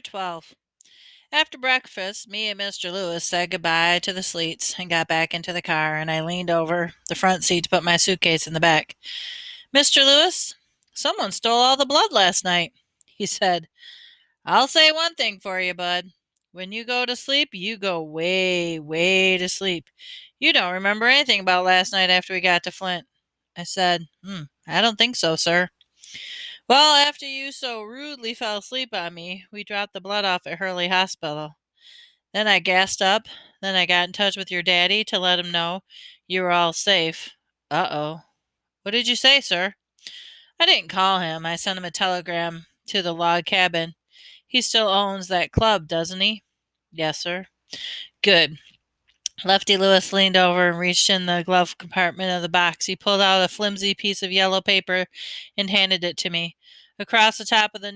12. After breakfast, me and Mr. Lewis said goodbye to the Sleets and got back into the car, and I leaned over the front seat to put my suitcase in the back. Mr. Lewis, someone stole all the blood last night, he said. I'll say one thing for you, bud. When you go to sleep, you go way, way to sleep. You don't remember anything about last night after we got to Flint. I said, I don't think so, sir. Well, after you so rudely fell asleep on me, we dropped the blood off at Hurley Hospital. Then I gassed up. Then I got in touch with your daddy to let him know you were all safe. Uh-oh. What did you say, sir? I didn't call him. I sent him a telegram to the log cabin. He still owns that club, doesn't he? Yes, sir. Good. Lefty Lewis leaned over and reached in the glove compartment of the box. He pulled out a flimsy piece of yellow paper and handed it to me. Across the top of the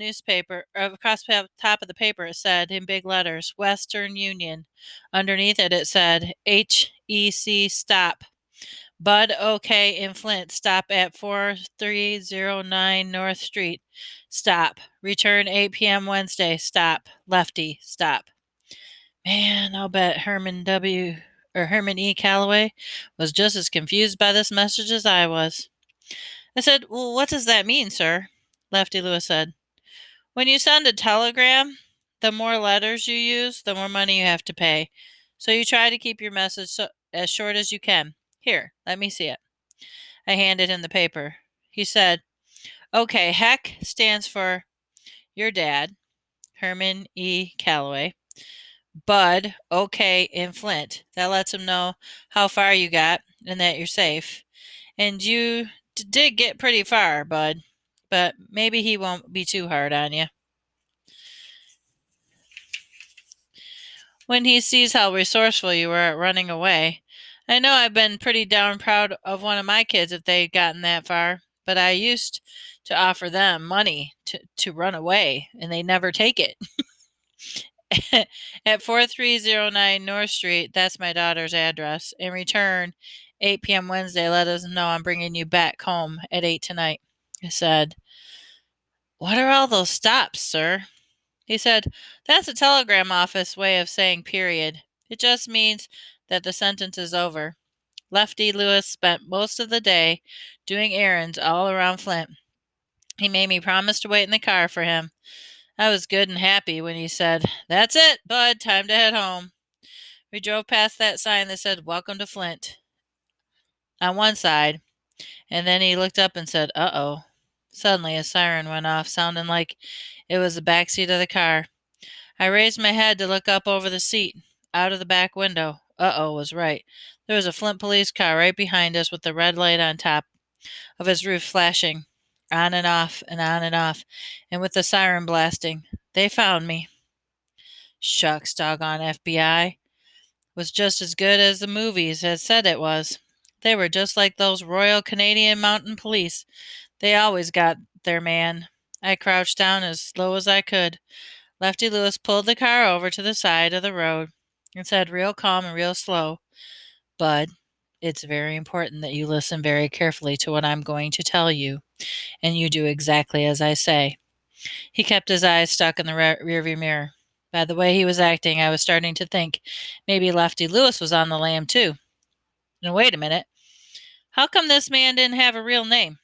top of the paper, it said in big letters, Western Union. Underneath it, it said, HEC stop. Bud OK in Flint. Stop at 4309 North Street. Stop. Return 8 p.m. Wednesday. Stop. Lefty. Stop. Man, I'll bet Herman E. Calloway was just as confused by this message as I was. I said, Well, what does that mean, sir? Lefty Lewis said, When you send a telegram, the more letters you use, the more money you have to pay. So you try to keep your message as short as you can. Here, let me see it. I handed him the paper. He said, Okay, HEC stands for your dad, Herman E. Calloway. Bud, OK in Flint. That lets him know how far you got and that you're safe. And you did get pretty far, Bud. But maybe he won't be too hard on you. When he sees how resourceful you were at running away. I know I've been pretty darn proud of one of my kids if they'd gotten that far, but I used to offer them money to run away, and they never take it. At 4309 North Street, that's my daughter's address. In return, 8 p.m. Wednesday, let us know I'm bringing you back home at 8 tonight. I said, What are all those stops, sir? He said, That's a telegram office way of saying period. It just means that the sentence is over. Lefty Lewis spent most of the day doing errands all around Flint. He made me promise to wait in the car for him. I was good and happy when he said, That's it, Bud, time to head home. We drove past that sign that said, Welcome to Flint on one side, and then he looked up and said, Uh-oh. Suddenly a siren went off, sounding like it was the back seat of the car. I raised my head to look up over the seat, out of the back window. Uh-oh was right. There was a Flint police car right behind us with the red light on top of its roof flashing, on and off and on and off, and with the siren blasting. They found me. Shucks, doggone FBI. Was just as good as the movies had said it was. They were just like those Royal Canadian Mounted Police. They always got their man. I crouched down as low as I could. Lefty Lewis pulled the car over to the side of the road and said real calm and real slow, Bud, it's very important that you listen very carefully to what I'm going to tell you, and you do exactly as I say. He kept his eyes stuck in the rearview mirror. By the way he was acting, I was starting to think maybe Lefty Lewis was on the lam too. Now wait a minute. How come this man didn't have a real name?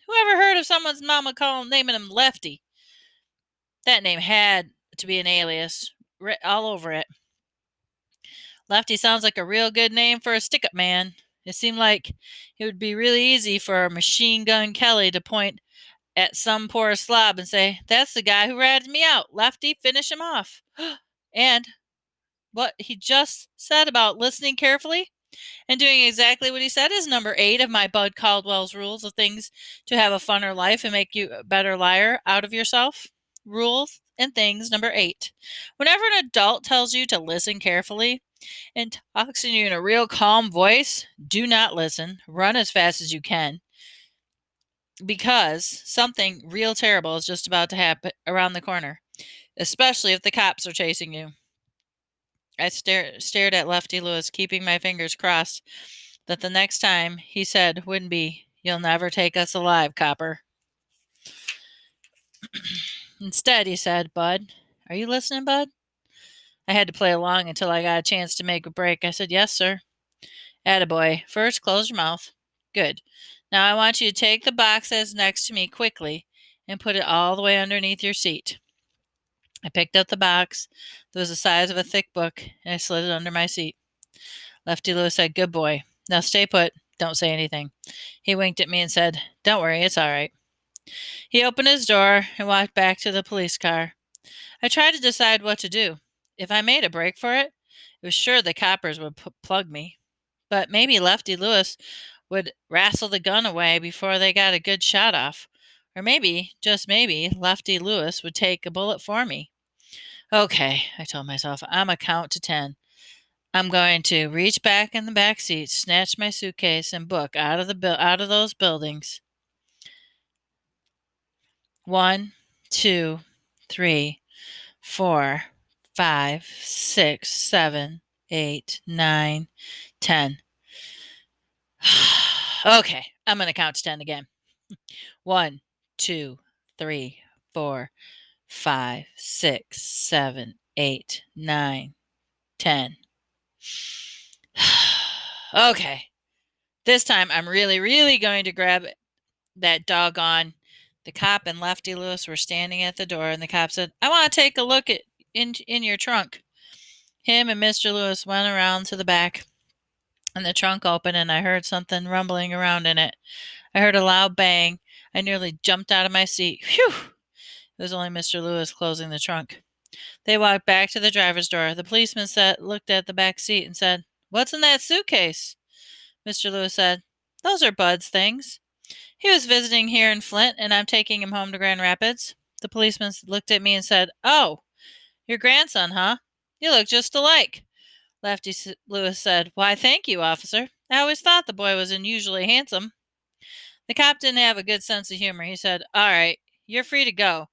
Who ever heard of someone's mama naming him Lefty? That name had to be an alias, all over it. Lefty sounds like a real good name for a stick-up man. It seemed like it would be really easy for Machine Gun Kelly to point at some poor slob and say, That's the guy who ratted me out. Lefty, finish him off. And what he just said about listening carefully and doing exactly what he said is number 8 of my Bud Caldwell's rules of things to have a funner life and make you a better liar out of yourself. Rules and things number 8. Whenever an adult tells you to listen carefully and talks to you in a real calm voice, do not listen. Run as fast as you can because something real terrible is just about to happen around the corner, especially if the cops are chasing you. I stared at Lefty Lewis, keeping my fingers crossed that the next time he said wouldn't be, You'll never take us alive, copper. Instead, he said, Bud, Are you listening, bud? I had to play along until I got a chance to make a break. I said, yes, sir. Attaboy. First, close your mouth. Good. Now I want you to take the box that's next to me quickly and put it all the way underneath your seat. I picked up the box. It was the size of a thick book, and I slid it under my seat. Lefty Lewis said, good boy. Now stay put. Don't say anything. He winked at me and said, don't worry, it's all right. He opened his door and walked back to the police car. I tried to decide what to do. If I made a break for it, it was sure the coppers would plug me. But maybe Lefty Lewis would wrestle the gun away before they got a good shot off. Or maybe, just maybe, Lefty Lewis would take a bullet for me. Okay, I told myself, I'm a count to 10. I'm going to reach back in the back seat, snatch my suitcase and book out of those buildings. 1, 2, 3, 4, 5, 6, 7, 8, 9, 10. Okay, I'm going to count to 10 again. 1, 2, 3, 4, 5, 6, 7, 8, 9, 10. Okay, this time I'm really, really going to grab that doggone. The cop and Lefty Lewis were standing at the door, and the cop said, I want to take a look in your trunk. Him and Mr. Lewis went around to the back, and the trunk opened, and I heard something rumbling around in it. I heard a loud bang. I nearly jumped out of my seat. Phew! It was only Mr. Lewis closing the trunk. They walked back to the driver's door. The policeman looked at the back seat and said, What's in that suitcase? Mr. Lewis said, Those are Bud's things. He was visiting here in Flint, and I'm taking him home to Grand Rapids. The policeman looked at me and said, Oh, your grandson, huh? You look just alike. Lefty Lewis said, Why, thank you, officer. I always thought the boy was unusually handsome. The cop didn't have a good sense of humor. He said, All right, you're free to go.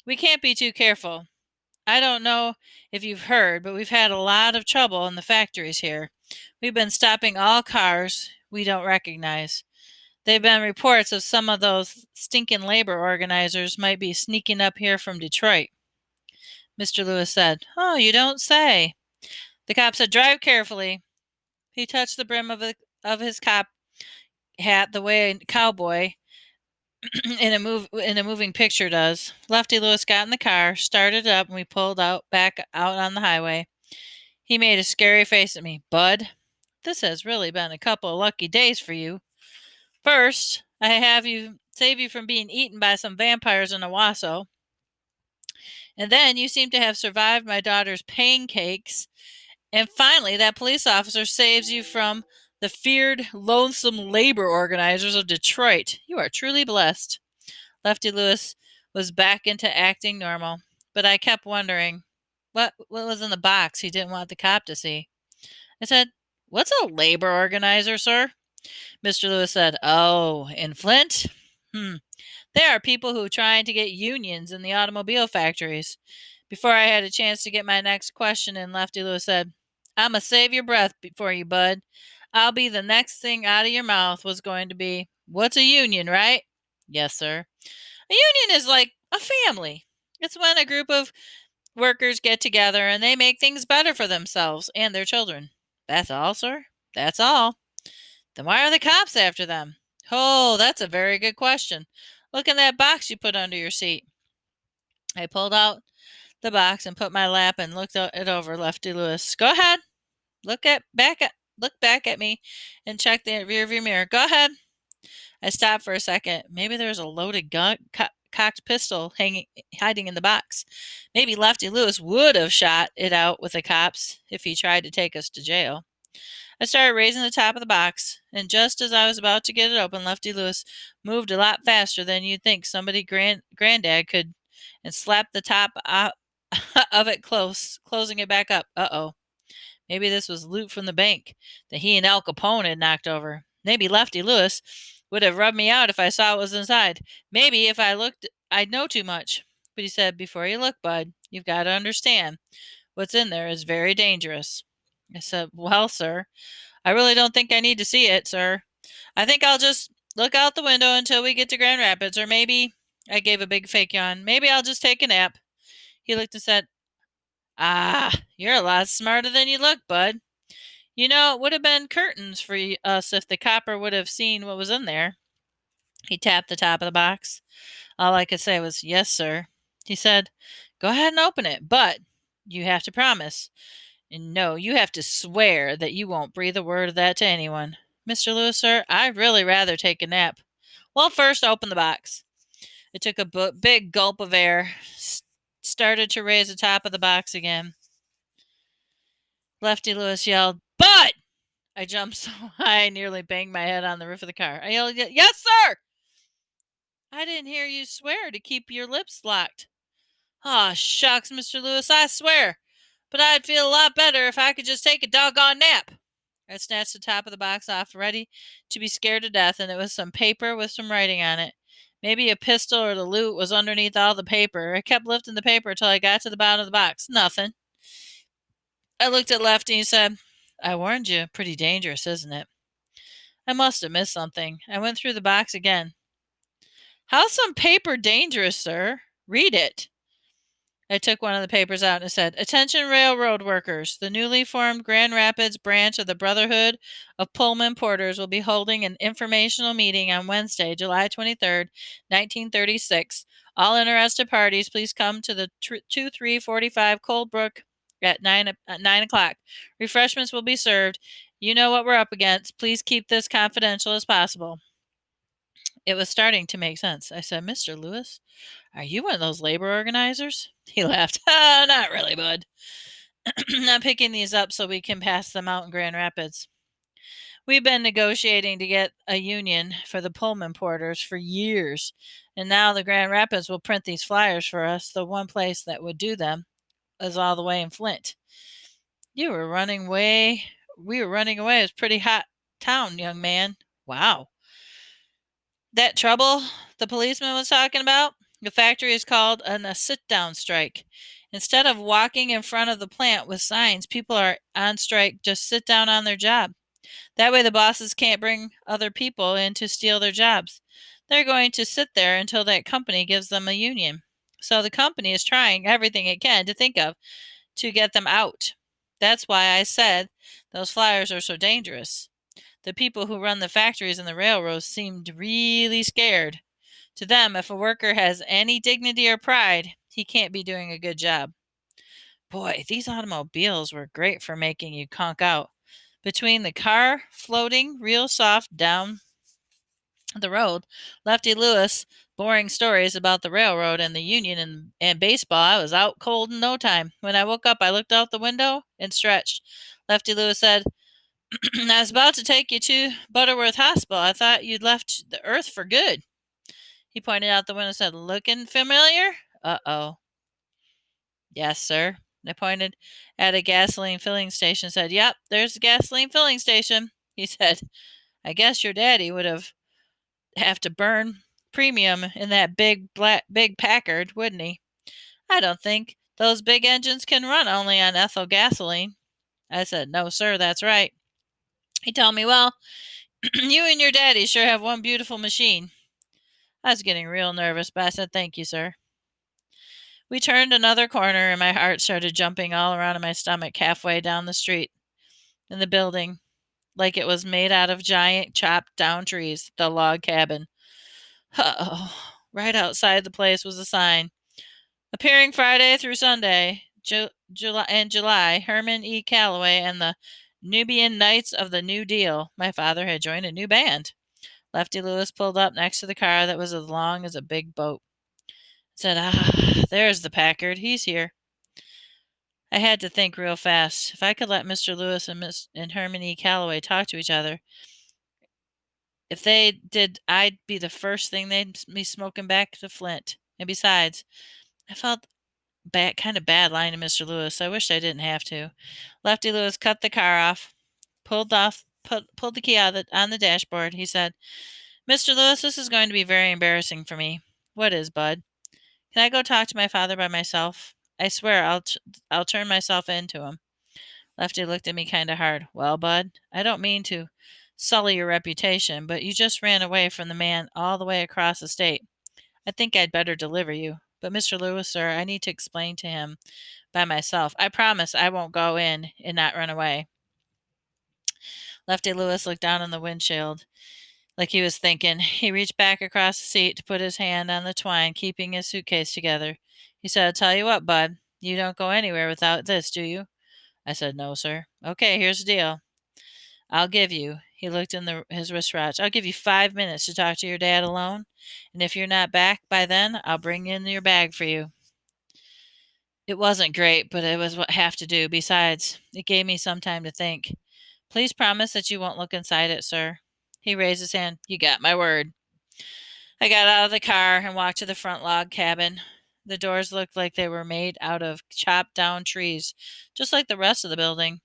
We can't be too careful. I don't know if you've heard, but we've had a lot of trouble in the factories here. We've been stopping all cars we don't recognize. There have been reports of some of those stinking labor organizers might be sneaking up here from Detroit. Mr. Lewis said, Oh, you don't say. The cop said, Drive carefully. He touched the brim of his cop hat the way a cowboy in a moving picture does. Lefty Lewis got in the car, started it up, and we pulled back out on the highway. He made a scary face at me. Bud, this has really been a couple of lucky days for you. First, I have you save you from being eaten by some vampires in Owasso. And then you seem to have survived my daughter's pancakes. And finally, that police officer saves you from the feared, lonesome labor organizers of Detroit. You are truly blessed. Lefty Lewis was back into acting normal, but I kept wondering what was in the box he didn't want the cop to see. I said, What's a labor organizer, sir? Mr. Lewis said, Oh, in Flint? There are people who are trying to get unions in the automobile factories. Before I had a chance to get my next question in, Lefty Lewis said, I'ma save your breath for you, bud. I'll be the next thing out of your mouth was going to be, What's a union, right? Yes, sir. A union is like a family. It's when a group of workers get together and they make things better for themselves and their children. That's all, sir. That's all. Then why are the cops after them? Oh, that's a very good question. Look in that box you put under your seat. I pulled out the box and put my lap and looked it over Lefty Lewis. Go ahead. Look back at me and check the rearview mirror. Go ahead. I stopped for a second. Maybe there was a loaded gun, cocked pistol hiding in the box. Maybe Lefty Lewis would have shot it out with the cops if he tried to take us to jail. I started raising the top of the box, and just as I was about to get it open, Lefty Lewis moved a lot faster than you'd think somebody granddad could, and slapped the top of it closing it back up. Uh-oh. Maybe this was loot from the bank that he and Al Capone had knocked over. Maybe Lefty Lewis would have rubbed me out if I saw what was inside. Maybe if I looked, I'd know too much. But he said, Before you look, bud, you've got to understand what's in there is very dangerous. I said, Well, sir, I really don't think I need to see it, sir. I think I'll just look out the window until we get to Grand Rapids, or maybe, I gave a big fake yawn, maybe I'll just take a nap. He looked and said, "Ah, you're a lot smarter than you look, Bud. You know, it would have been curtains for us if the copper would have seen what was in there." He tapped the top of the box. All I could say was, "Yes, sir." He said, "Go ahead and open it, but you have to promise. And no, you have to swear that you won't breathe a word of that to anyone." "Mr. Lewis, sir, I'd really rather take a nap." "Well, first open the box." I took a big gulp of air, started to raise the top of the box again. Lefty Lewis yelled, "Bud!" I jumped so high I nearly banged my head on the roof of the car. I yelled, "Yes, sir!" "I didn't hear you swear to keep your lips locked." "Aw, shucks, Mr. Lewis, I swear. But I'd feel a lot better if I could just take a doggone nap." I snatched the top of the box off, ready to be scared to death, and it was some paper with some writing on it. Maybe a pistol or the loot was underneath all the paper. I kept lifting the paper till I got to the bottom of the box. Nothing. I looked at Lefty and said, "I warned you. Pretty dangerous, isn't it?" I must have missed something. I went through the box again. "How's some paper dangerous, sir? Read it." I took one of the papers out and it said, "Attention railroad workers. The newly formed Grand Rapids branch of the Brotherhood of Pullman Porters will be holding an informational meeting on Wednesday, July 23rd, 1936. All interested parties, please come to the 2345 Coldbrook at 9 o'clock. Refreshments will be served. You know what we're up against. Please keep this confidential as possible." It was starting to make sense. I said, "Mr. Lewis, are you one of those labor organizers?" He laughed. Not really, Bud. I'm picking these up so we can pass them out in Grand Rapids. We've been negotiating to get a union for the Pullman porters for years, and now the Grand Rapids will print these flyers for us. The one place that would do them is all the way in Flint. You were running away. We were running away. It's a pretty hot town, young man. Wow. That trouble the policeman was talking about? The factory is called a sit-down strike. Instead of walking in front of the plant with signs, people are on strike just sit down on their job. That way the bosses can't bring other people in to steal their jobs. They're going to sit there until that company gives them a union. So the company is trying everything it can to think of to get them out. That's why I said those flyers are so dangerous. The people who run the factories and the railroads seemed really scared. To them, if a worker has any dignity or pride, he can't be doing a good job. Boy, these automobiles were great for making you conk out. Between the car floating real soft down the road, Lefty Lewis boring stories about the railroad and the union and baseball, I was out cold in no time. When I woke up, I looked out the window and stretched. Lefty Lewis said, "I was about to take you to Butterworth Hospital. I thought you'd left the earth for good." He pointed out the window and said, "Looking familiar?" "Uh-oh." "Yes, sir." I pointed at a gasoline filling station and said, "Yep, there's the gasoline filling station." He said, "I guess your daddy would have to burn premium in that big Packard, wouldn't he?" "I don't think those big engines can run only on ethyl gasoline." I said, "No, sir, that's right." He told me, "Well, you and your daddy sure have one beautiful machine." I was getting real nervous, but I said, "Thank you, sir." We turned another corner and my heart started jumping all around in my stomach halfway down the street in the building, like it was made out of giant chopped down trees, the log cabin. Uh-oh. Right outside the place was a sign. "Appearing Friday through Sunday, July, Herman E. Calloway and the Nubian Knights of the New Deal." My father had joined a new band. Lefty Lewis pulled up next to the car that was as long as a big boat. Said, there's the Packard. He's here." I had to think real fast. If I could let Mr. Lewis and Herman E. Calloway talk to each other, if they did, I'd be the first thing they'd be smoking back to Flint. And besides, I felt kind of bad lying to Mr. Lewis. I wished I didn't have to. Lefty Lewis cut the car off, pulled the key out on the dashboard. He said, "Mr. Lewis, this is going to be very embarrassing for me." "What is, Bud?" "Can I go talk to my father by myself? I swear I'll turn myself in to him." Lefty looked at me kind of hard. "Well, Bud, I don't mean to sully your reputation, but you just ran away from the man all the way across the state. I think I'd better deliver you. But Mr. Lewis, sir, I need to explain to him by myself. I promise I won't go in and not run away. Lefty Lewis looked down on the windshield like he was thinking. He reached back across the seat to put his hand on the twine, keeping his suitcase together. He said, I'll tell you what, bud. You don't go anywhere without this, do you? I said, no, sir. Okay, here's the deal. I'll give you, he looked in his wristwatch, I'll give you 5 minutes to talk to your dad alone. And if you're not back by then, I'll bring in your bag for you. It wasn't great, but it was what I have to do. Besides, it gave me some time to think. Please promise that you won't look inside it, sir. He raised his hand. You got my word. I got out of the car and walked to the front log cabin. The doors looked like they were made out of chopped down trees, just like the rest of the building.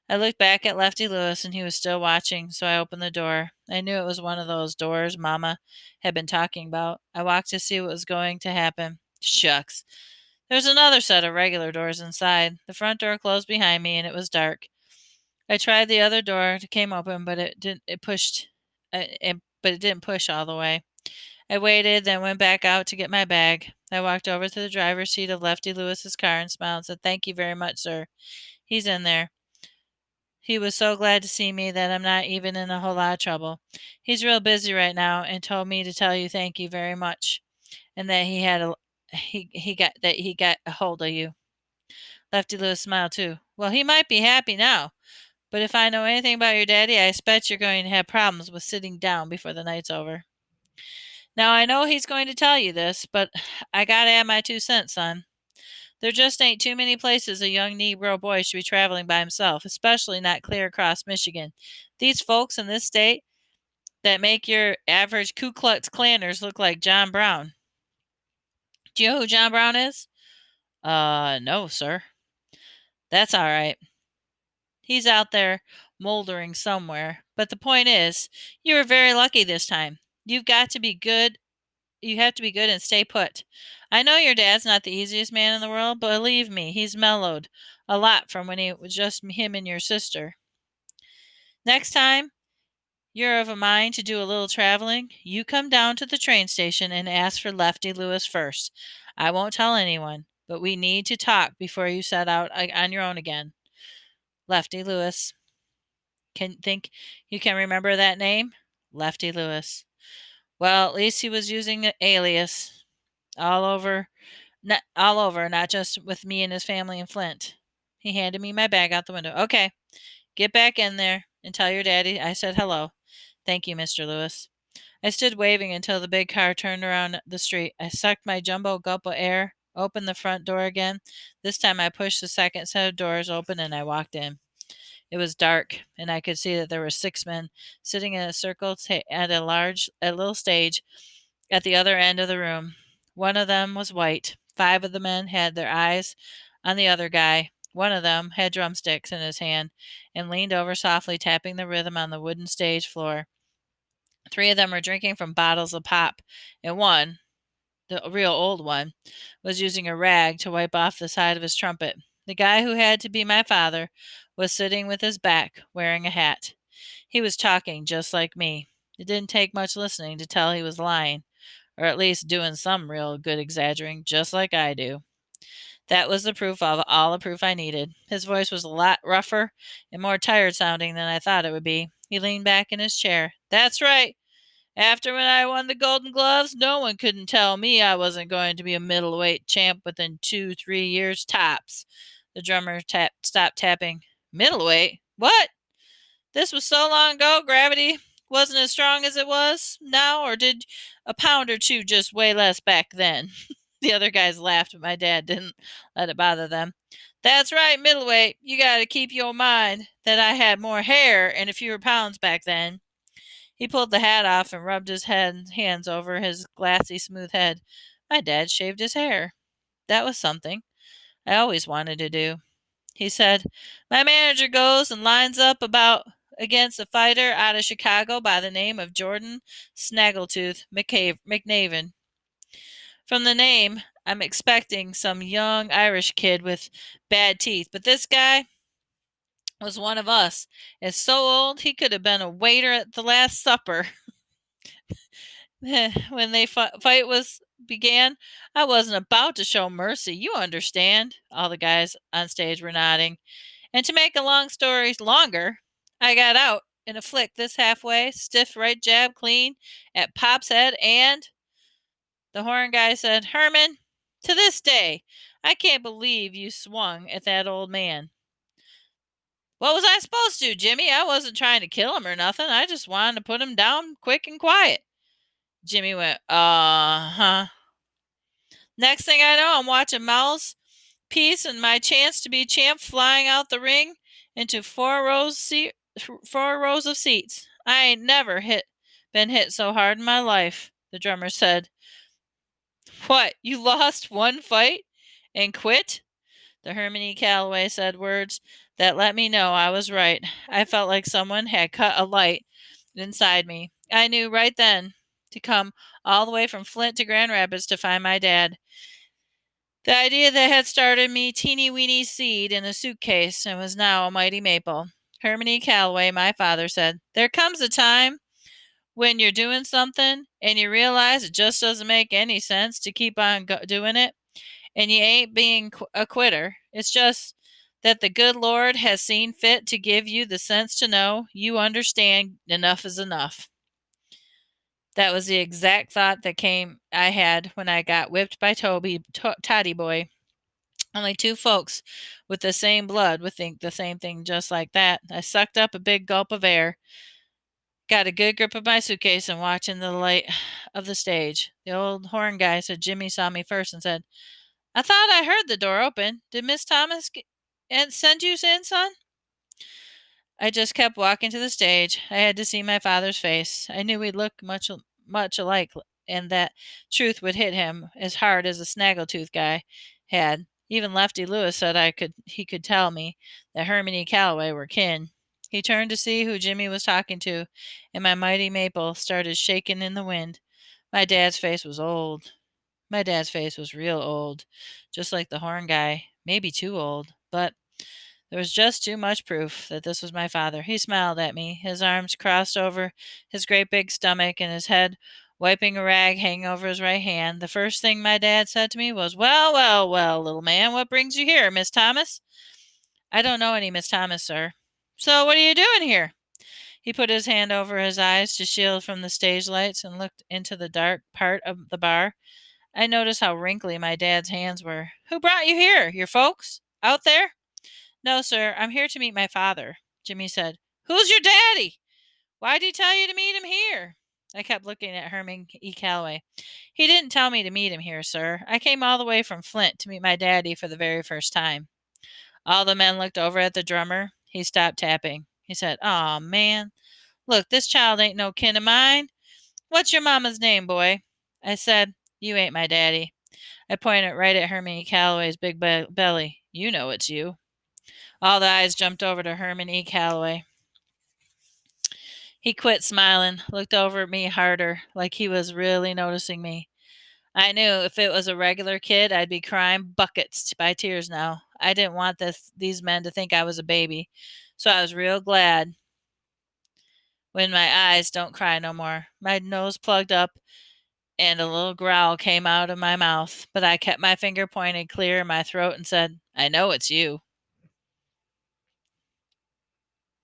I looked back at Lefty Lewis and he was still watching, so I opened the door. I knew it was one of those doors Mama had been talking about. I walked to see what was going to happen. Shucks. There was another set of regular doors inside. The front door closed behind me and it was dark. I tried the other door. It came open, but it didn't. It pushed, but it didn't push all the way. I waited, then went back out to get my bag. I walked over to the driver's seat of Lefty Lewis's car and smiled and said, "Thank you very much, sir. He's in there. He was so glad to see me that I'm not even in a whole lot of trouble. He's real busy right now and told me to tell you thank you very much and that he got a hold of you." Lefty Lewis smiled too. Well, he might be happy now, but if I know anything about your daddy, I expect you're going to have problems with sitting down before the night's over. Now I know he's going to tell you this, but I gotta add my 2 cents, son. There just ain't too many places a young Negro boy should be traveling by himself, especially not clear across Michigan. These folks in this state that make your average Ku Klux Klanners look like John Brown. Do you know who John Brown is? No, sir. That's all right. He's out there moldering somewhere. But the point is, you were very lucky this time. You've got to be good. You have to be good and stay put. I know your dad's not the easiest man in the world, but believe me, he's mellowed a lot from when it was just him and your sister. Next time you're of a mind to do a little traveling, you come down to the train station and ask for Lefty Lewis first. I won't tell anyone, but we need to talk before you set out on your own again. Lefty Lewis. Can think you can remember that name? Lefty Lewis. Well, at least he was using an alias all over, not just with me and his family in Flint. He handed me my bag out the window. Okay, get back in there and tell your daddy I said hello. Thank you, Mr. Lewis. I stood waving until the big car turned around the street. I sucked my jumbo gulp of air, opened the front door again. This time I pushed the second set of doors open and I walked in. It was dark, and I could see that there were 6 men sitting in a circle at a little stage at the other end of the room. One of them was white. 5 of the men had their eyes on the other guy. One of them had drumsticks in his hand and leaned over softly, tapping the rhythm on the wooden stage floor. 3 of them were drinking from bottles of pop, and one, the real old one, was using a rag to wipe off the side of his trumpet. The guy who had to be my father was sitting with his back, wearing a hat. He was talking just like me. It didn't take much listening to tell he was lying, or at least doing some real good exaggerating, just like I do. That was the proof of all the proof I needed. His voice was a lot rougher and more tired sounding than I thought it would be. He leaned back in his chair. That's right. After when I won the Golden Gloves, no one couldn't tell me I wasn't going to be a middleweight champ within 2, 3 years tops. The drummer stopped tapping. Middleweight? What? This was so long ago, gravity wasn't as strong as it was now, or did a pound or two just weigh less back then? The other guys laughed, but my dad didn't let it bother them. That's right, middleweight. You got to keep your mind that I had more hair and a fewer pounds back then. He pulled the hat off and rubbed his hands over his glassy, smooth head. My dad shaved his hair. That was something I always wanted to do. He said, my manager goes and lines up about against a fighter out of Chicago by the name of Jordan Snaggletooth McNaven. From the name, I'm expecting some young Irish kid with bad teeth, but this guy was one of us. Is so old he could have been a waiter at the Last Supper. When they fight was began. I wasn't about to show mercy, you understand. All the guys on stage were nodding. And to make a long story longer, I got out in a flick this halfway, stiff right jab clean at Pop's head, and the horn guy said, Herman, to this day, I can't believe you swung at that old man. What was I supposed to, Jimmy? I wasn't trying to kill him or nothing. I just wanted to put him down quick and quiet. Jimmy went, huh. Next thing I know, I'm watching Mal's piece and my chance to be champ flying out the ring into four rows of seats. I ain't never been hit so hard in my life, the drummer said. What, you lost one fight and quit? The Herman E. Calloway said words that let me know I was right. I felt like someone had cut a light inside me. I knew right then to come all the way from Flint to Grand Rapids to find my dad. The idea that had started me teeny weeny seed in a suitcase and was now a mighty maple. Herman E. Calloway, my father, said, There comes a time when you're doing something and you realize it just doesn't make any sense to keep on doing it, and you ain't being a quitter. It's just that the good Lord has seen fit to give you the sense to know you understand enough is enough. That was the exact thought that I had when I got whipped by Toddy Boy. Only two folks with the same blood would think the same thing just like that. I sucked up a big gulp of air, got a good grip of my suitcase, and watched in the light of the stage. The old horn guy said Jimmy saw me first and said, I thought I heard the door open. Did Miss Thomas and send you in, son? I just kept walking to the stage. I had to see my father's face. I knew we'd look much alike, and that truth would hit him as hard as the snaggletooth guy had. Even Lefty Lewis said he could tell me that Herman E. Calloway were kin. He turned to see who Jimmy was talking to, and my mighty maple started shaking in the wind. My dad's face was old. My dad's face was real old, just like the horn guy, maybe too old, but there was just too much proof that this was my father. He smiled at me, his arms crossed over his great big stomach and his head wiping a rag hanging over his right hand. The first thing my dad said to me was, Well, well, well, little man, what brings you here, Miss Thomas? I don't know any Miss Thomas, sir. So what are you doing here? He put his hand over his eyes to shield from the stage lights and looked into the dark part of the bar. I noticed how wrinkly my dad's hands were. Who brought you here? Your folks? Out there? No, sir. I'm here to meet my father, Jimmy said. Who's your daddy? Why'd he tell you to meet him here? I kept looking at Herman E. Calloway. He didn't tell me to meet him here, sir. I came all the way from Flint to meet my daddy for the very first time. All the men looked over at the drummer. He stopped tapping. He said, Aw, man. Look, this child ain't no kin of mine. What's your mama's name, boy? I said, You ain't my daddy. I pointed right at Herman E. Calloway's big belly. You know it's you. All the eyes jumped over to Herman E. Calloway. He quit smiling, looked over at me harder, like he was really noticing me. I knew if it was a regular kid, I'd be crying buckets by tears now. I didn't want these men to think I was a baby, so I was real glad when my eyes don't cry no more. My nose plugged up, and a little growl came out of my mouth, but I kept my finger pointed clear in my throat and said, I know it's you.